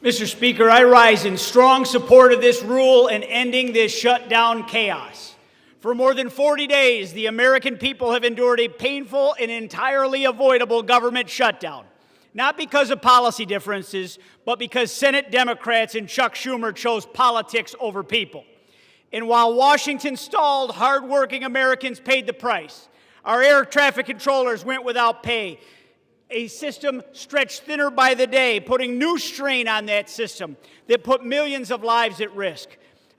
Mr. Speaker, I rise in strong support of this rule and ending this shutdown chaos. For more than 40 days, the American people have endured a painful and entirely avoidable government shutdown, not because of policy differences, but because Senate Democrats and Chuck Schumer chose politics over people. And while Washington stalled, hardworking Americans paid the price. Our air traffic controllers went without pay. A system stretched thinner by the day, putting new strain on that system that put millions of lives at risk.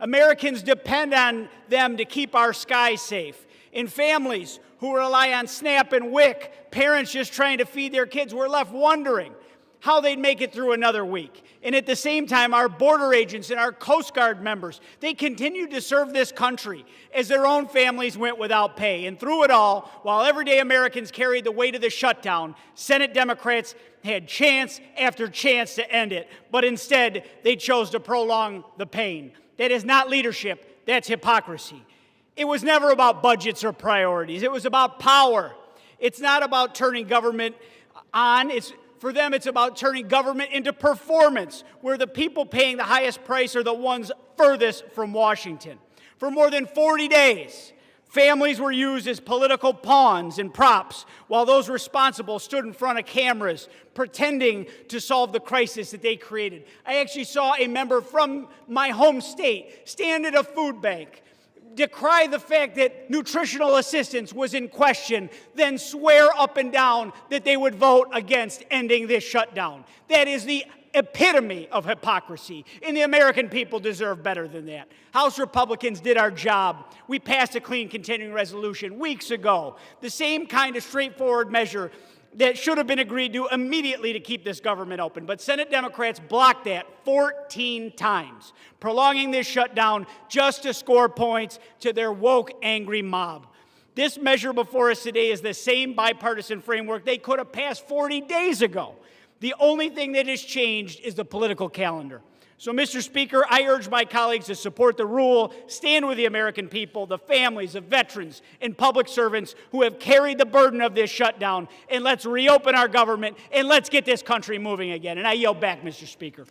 Americans depend on them to keep our skies safe. And families who rely on SNAP and WIC, parents just trying to feed their kids, were left wondering how they'd make it through another week. And at the same time, our border agents and our Coast Guard members, they continued to serve this country as their own families went without pay. And through it all, while everyday Americans carried the weight of the shutdown, Senate Democrats had chance after chance to end it. But instead, they chose to prolong the pain. That is not leadership, that's hypocrisy. It was never about budgets or priorities. It was about power. It's not about turning government on. For them, it's about turning government into performance, where the people paying the highest price are the ones furthest from Washington. For more than 40 days, families were used as political pawns and props, while those responsible stood in front of cameras pretending to solve the crisis that they created. I actually saw a member from my home state stand at a food bank, decry the fact that nutritional assistance was in question, then swear up and down that they would vote against ending this shutdown. That is the epitome of hypocrisy, and the American people deserve better than that. House Republicans did our job. We passed a clean continuing resolution weeks ago, the same kind of straightforward measure that should have been agreed to immediately to keep this government open. But Senate Democrats blocked that 14 times, prolonging this shutdown just to score points to their woke, angry mob. This measure before us today is the same bipartisan framework they could have passed 40 days ago. The only thing that has changed is the political calendar. So, Mr. Speaker, I urge my colleagues to support the rule, stand with the American people, the families of veterans and public servants who have carried the burden of this shutdown, and let's reopen our government, and let's get this country moving again. And I yield back, Mr. Speaker.